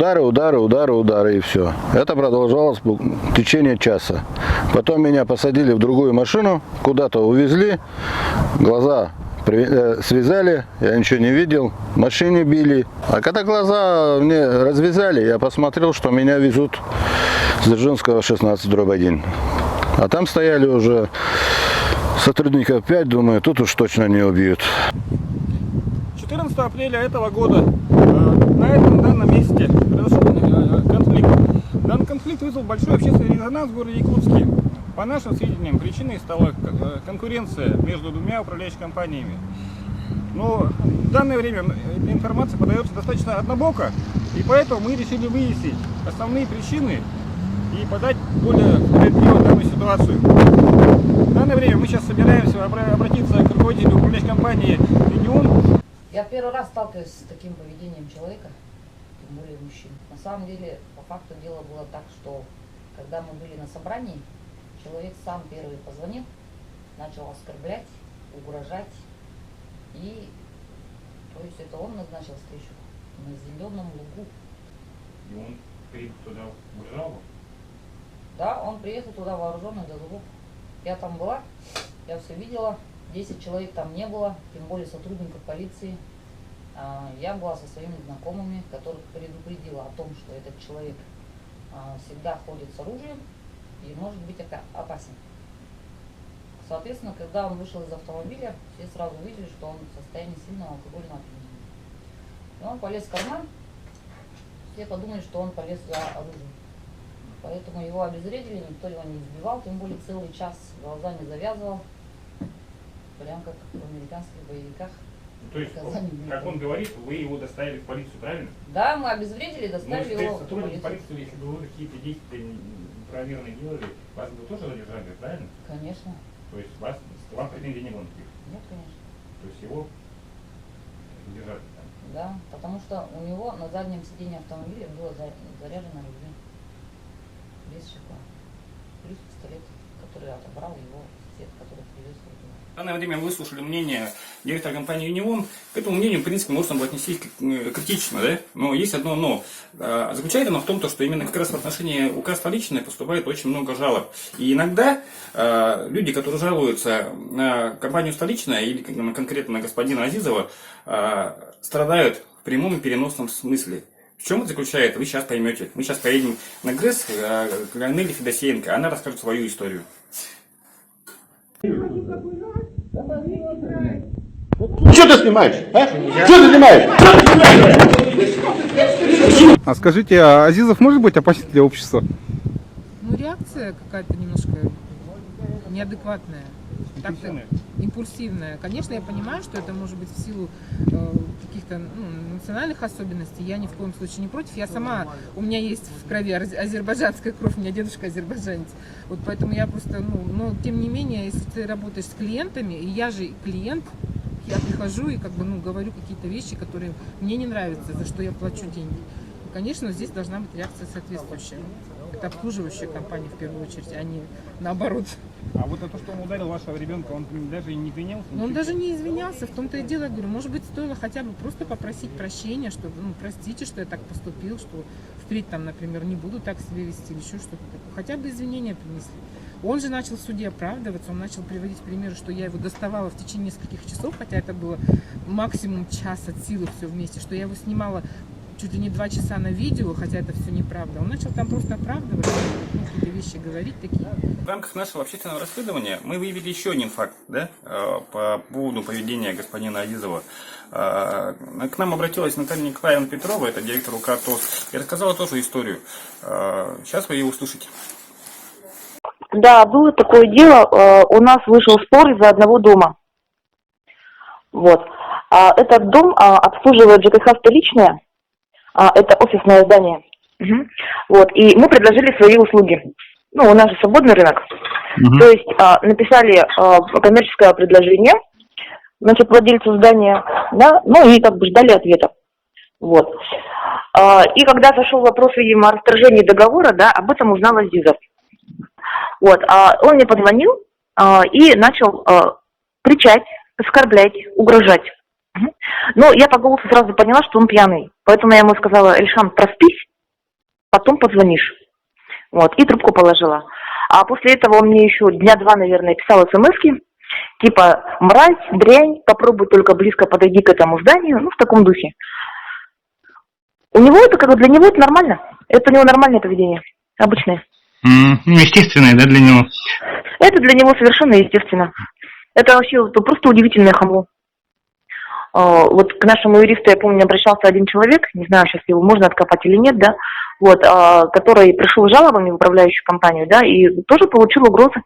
удары, удары, удары, удары и все. Это продолжалось в течение часа. Потом меня посадили в другую машину, куда-то увезли, глаза связали, я ничего не видел, в машине били. А когда глаза мне развязали, я посмотрел, что меня везут с Дзержинского 16/1. А там стояли уже сотрудников 5, думаю, тут уж точно не убьют. 14 апреля этого года на этом данном месте произошел конфликт. Данный конфликт вызвал большой общественный резонанс в городе Якутске. По нашим сведениям, причиной стала конкуренция между двумя управляющими компаниями. Но в данное время эта информация подается достаточно однобоко, и поэтому мы решили выяснить основные причины и подать более справедливо данную ситуацию. В данное время мы сейчас собираемся обратиться к руководителю управляющей компании «Регион». Я первый раз сталкиваюсь с таким поведением человека, тем более мужчин. На самом деле, по факту дела было так, что когда мы были на собрании, человек сам первый позвонил, начал оскорблять, угрожать, и то есть это он назначил встречу на Зеленом лугу. И он приехал туда, угрожал? Да, он приехал туда вооруженный до зубов. Я там была, я все видела, 10 человек там не было, тем более сотрудников полиции. Я была со своими знакомыми, которых предупредила о том, что этот человек всегда ходит с оружием и может быть опасен. Соответственно, когда он вышел из автомобиля, все сразу увидели, что он в состоянии сильного алкогольного опьянения. И он полез в карман, все подумали, что он полез за оружием. Поэтому его обезвредили, никто его не избивал, тем более целый час глаза не завязывал, прям как в американских боевиках. То есть, как он говорит, вы его доставили в полицию, правильно? Да, мы обезвредили, доставили его в сотрудники полицию. полиции, если бы вы какие-то действия неправомерные делали, вас бы тоже задержали, правильно? Конечно. То есть вам претензий не было никаких? Нет, конечно. То есть его задержали там? Да, потому что у него на заднем сиденье автомобиля было заряжено оружие. Без шипа. Плюс пистолет, который отобрал его сосед, который привез его туда. В данное время вы выслушали мнение директора компании «Юнион». К этому мнению, в принципе, можно было отнестись критично, да? Но есть одно «но». Заключается оно в том, что именно как раз в отношении УК «Столичная» поступает очень много жалоб. И иногда люди, которые жалуются на компанию «Столичная» или конкретно на господина Азизова, страдают в прямом и переносном смысле. В чем это заключается, вы сейчас поймете. Мы сейчас поедем на ГРЭС к Нелли Федосеенко, она расскажет свою историю. Что ты снимаешь? А? Что ты снимаешь? А скажите, а Азизов может быть опасен для общества? Ну, реакция какая-то немножко неадекватная. Импульсивная. Конечно, я понимаю, что это может быть в силу каких-то национальных особенностей. Я ни в коем случае не против. Я сама, у меня есть в крови азербайджанская кровь, у меня дедушка азербайджанец. Вот поэтому я просто, но тем не менее, если ты работаешь с клиентами, и я же клиент, я прихожу и говорю какие-то вещи, которые мне не нравятся, за что я плачу деньги. И, конечно, здесь должна быть реакция соответствующая. Это обслуживающая компания в первую очередь, а не наоборот. А вот то, что он ударил вашего ребенка, он даже не извинялся? Он даже не извинялся, в том-то и дело, я говорю, может быть, стоило хотя бы просто попросить прощения, что, простите, что я так поступил, что впредь там, например, не буду так себя вести или еще что-то такое. Хотя бы извинения принесли. Он же начал в суде оправдываться, он начал приводить примеры, что я его доставала в течение нескольких часов, хотя это было максимум час от силы все вместе, что я его снимала чуть ли не 2 часа на видео, хотя это все неправда. Он начал там просто оправдываться, какие-то вещи говорить такие. В рамках нашего общественного расследования мы выявили еще один факт, да, по поводу поведения господина Азизова. К нам обратилась Наталья Николаевна Петрова, это директор УК ТОС, и рассказала тоже историю. Сейчас вы ее услышите. Да, было такое дело. У нас вышел спор из-за одного дома. Вот. Этот дом обслуживает ЖКХ «Столичная». Это офисное здание. Угу. Вот. И мы предложили свои услуги. У нас же свободный рынок. Угу. То есть написали коммерческое предложение, значит, владельцу здания, да, и ждали ответа. Вот. И когда зашел вопрос, видимо, о расторжении договора, да, об этом узнал Азизов. Вот. Он мне позвонил и начал кричать, оскорблять, угрожать. Но я по голосу сразу поняла, что он пьяный. Поэтому я ему сказала: Эльшан, проспись, потом позвонишь. Вот, и трубку положила. А после этого он мне еще дня 2, наверное, писал смс-ки, типа, мразь, дрянь, попробуй только близко подойди к этому зданию, ну, в таком духе. У него это, как бы, для него это нормально. Это у него нормальное поведение, обычное. Естественное, да, для него? Это для него совершенно естественно. Это вообще просто удивительное хамло. Вот к нашему юристу, я помню, обращался один человек, не знаю, сейчас его можно откопать или нет, да, вот, который пришел с жалобами в управляющую компанию, да, и тоже получил угрозы.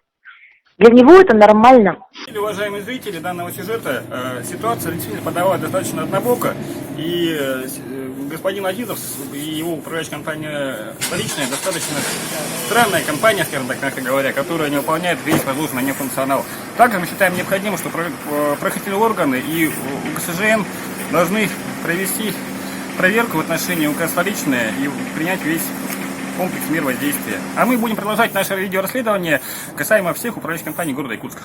Для него это нормально. Уважаемые зрители данного сюжета, ситуация действительно подавалась достаточно однобоко, и господин Азизов и его управляющая компания «Столичная» достаточно странная компания, скажем так, мягко говоря, которая не выполняет весь возложенный на нее функционал. Также мы считаем необходимым, что правоохранительные органы и УКСЖМ должны провести проверку в отношении УК «Столичная» и принять весь комплекс мер воздействия. А мы будем продолжать наше видеорасследование касаемо всех управляющих компаний города Якутска.